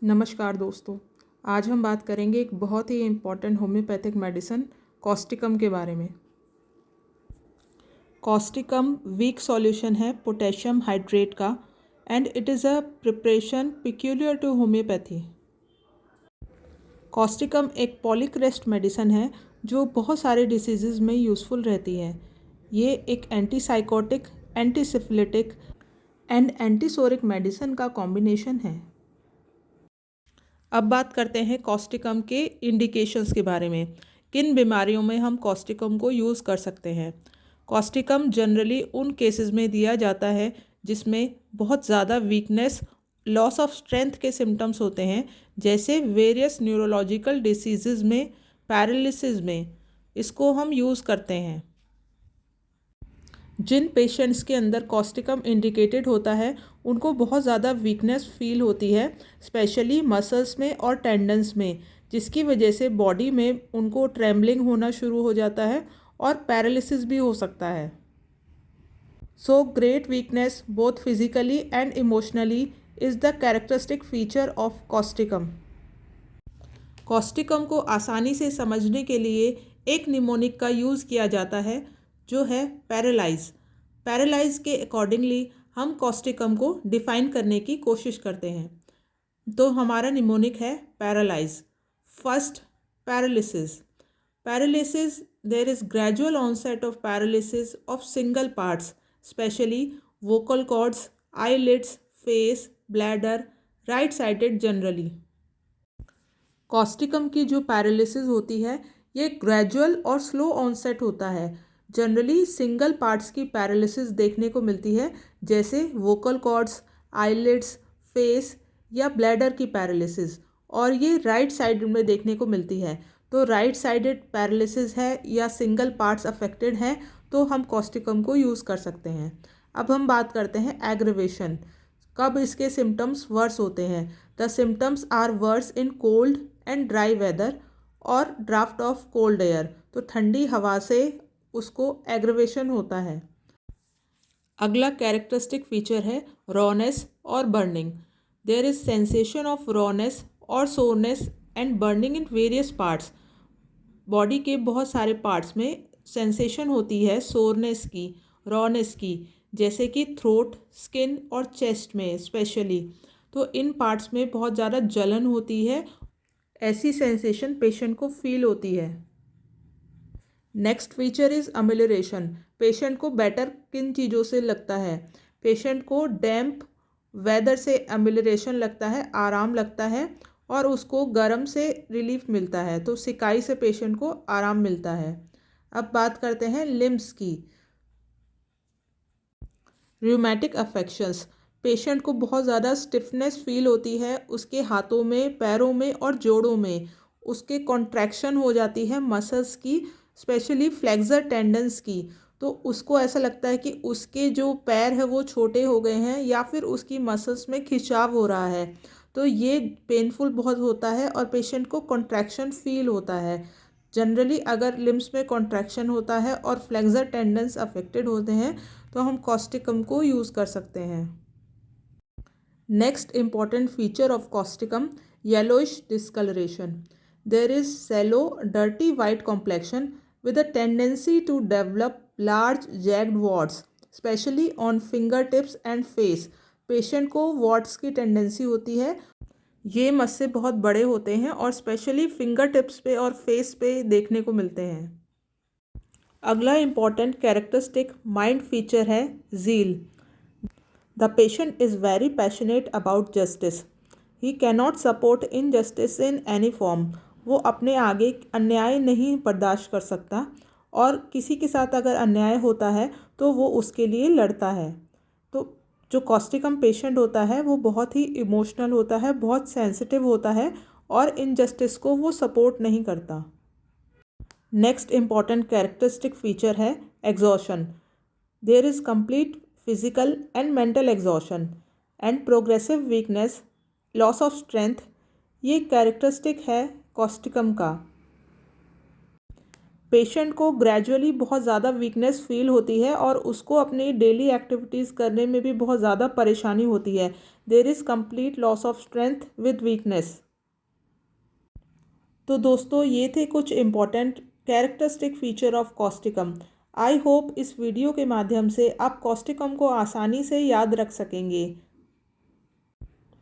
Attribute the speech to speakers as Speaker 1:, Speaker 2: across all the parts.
Speaker 1: नमस्कार दोस्तों। आज हम बात करेंगे एक बहुत ही इम्पॉर्टेंट होम्योपैथिक मेडिसिन कॉस्टिकम के बारे में। कॉस्टिकम वीक सॉल्यूशन है पोटेशियम हाइड्रेट का and it is a preparation peculiar to homeopathy. Causticum एक पॉलीक्रेस्ट मेडिसिन है जो बहुत सारे डिसीज़ में यूज़फुल रहती है। ये एक एंटीसाइकोटिक, एंटीसिफिलिटिक एंड एंटीसोरिक मेडिसिन का कॉम्बिनेशन है। अब बात करते हैं कॉस्टिकम के इंडिकेशंस के बारे में। किन बीमारियों में हम कॉस्टिकम को यूज़ कर सकते हैं। कॉस्टिकम जनरली उन केसेस में दिया जाता है जिसमें बहुत ज़्यादा वीकनेस, लॉस ऑफ स्ट्रेंथ के सिम्टम्स होते हैं, जैसे वेरियस न्यूरोलॉजिकल डिसीज़ में, पैरालिसिस में इसको हम यूज़ करते हैं। जिन पेशेंट्स के अंदर कॉस्टिकम इंडिकेटेड होता है उनको बहुत ज़्यादा वीकनेस फील होती है, स्पेशली मसल्स में और टेंडन्स में, जिसकी वजह से बॉडी में उनको ट्रेम्बलिंग होना शुरू हो जाता है और पैरालिसिस भी हो सकता है। So great weakness both physically and emotionally is the characteristic feature of Causticum. Causticum को आसानी से समझने के लिए एक निमोनिक का यूज़ किया जाता है जो है पैरालाइज। पैरालाइज के अकॉर्डिंगली हम कॉस्टिकम को डिफाइन करने की कोशिश करते हैं। तो हमारा निमोनिक है paralyse. First, paralysis. Paralysis, there is gradual onset of paralysis of single parts, especially vocal cords, eyelids, face, bladder, right sided generally. Causticum की जो पैरालिसिस होती है ये ग्रेजुअल और स्लो ऑनसेट होता है। जनरली सिंगल पार्ट्स की पैरालिसिस देखने को मिलती है, जैसे वोकल कॉर्ड्स, आईलिड्स, फेस या ब्लैडर की पैरालिसिस, और ये राइट साइड में देखने को मिलती है। तो राइट साइडेड पैरालिसिस है या सिंगल पार्ट्स अफेक्टेड हैं तो हम कॉस्टिकम को यूज़ कर सकते हैं। अब हम बात करते हैं एग्रेवेशन। कब इसके सिम्टम्स वर्स होते हैं। The symptoms are worse in cold and dry weather और ड्राफ्ट ऑफ कोल्ड एयर। तो ठंडी हवा से उसको एग्रेवेशन होता है। अगला कैरेक्टरिस्टिक फीचर है रॉनेस और burning. There is sensation of rawness और soreness and burning in various parts. Body के बहुत सारे पार्ट्स में सेंसेशन होती है सोरनेस की, रॉनेस की, जैसे कि थ्रोट, स्किन और चेस्ट में स्पेशली। तो इन पार्ट्स में बहुत ज़्यादा जलन होती है, ऐसी सेंसेशन पेशेंट को फील होती है। Next feature is amelioration. Patient को बेटर किन चीज़ों से लगता है। पेशेंट को डैम्प वेदर से अमिलरेशन लगता है, आराम लगता है, और उसको गर्म से रिलीफ मिलता है। तो सिकाई से पेशेंट को आराम मिलता है। अब बात करते हैं लिम्स की। Rheumatic affections. पेशेंट को बहुत ज़्यादा स्टिफनेस फील होती है उसके हाथों में, पैरों में और जोड़ों में। उसके कॉन्ट्रैक्शन हो जाती है मसल्स की, स्पेशली फ्लेक्सर टेंडन्स की। तो उसको ऐसा लगता है कि उसके जो पैर है वो छोटे हो गए हैं या फिर उसकी मसल्स में खिंचाव हो रहा है। तो ये पेनफुल बहुत होता है और पेशेंट को कॉन्ट्रैक्शन फील होता है। जनरली अगर लिम्स में कॉन्ट्रैक्शन होता है और फ्लेक्सर टेंडन्स अफेक्टेड होते हैं तो हम कॉस्टिकम को यूज़ कर सकते हैं। Next important feature of causticum, yellowish discolouration. There is sallow dirty white complexion with a tendency to develop large jagged warts, especially on fingertips and face. Patient को warts की टेंडेंसी होती है, ये मस्से बहुत बड़े होते हैं और स्पेशली फिंगर टिप्स पे और फेस पे देखने को मिलते हैं। अगला इम्पॉर्टेंट कैरेक्टरिस्टिक माइंड फीचर है zeal. The patient is very passionate about justice. He cannot support injustice in any form. वो अपने आगे अन्याय नहीं बर्दाश्त कर सकता और किसी के साथ अगर अन्याय होता है तो वो उसके लिए लड़ता है। तो जो कॉस्टिकम पेशेंट होता है वो बहुत ही इमोशनल होता है, बहुत सेंसिटिव होता है और इनजस्टिस को वो सपोर्ट नहीं करता। नेक्स्ट इम्पॉर्टेंट कैरेक्टरिस्टिक फीचर है exhaustion. There is complete physical and mental exhaustion and progressive weakness, loss of strength. ये कैरेक्टरिस्टिक है कॉस्टिकम का। पेशेंट को ग्रेजुअली बहुत ज़्यादा वीकनेस फील होती है और उसको अपनी डेली एक्टिविटीज़ करने में भी बहुत ज़्यादा परेशानी होती है। There is complete loss of strength with weakness. तो दोस्तों ये थे कुछ important characteristic feature of causticum. I hope इस वीडियो के माध्यम से आप कॉस्टिकम को आसानी से याद रख सकेंगे।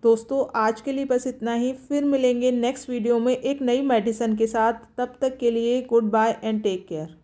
Speaker 1: दोस्तों आज के लिए बस इतना ही, फिर मिलेंगे नेक्स्ट वीडियो में एक नई मेडिसिन के साथ। तब तक के लिए goodbye and take care.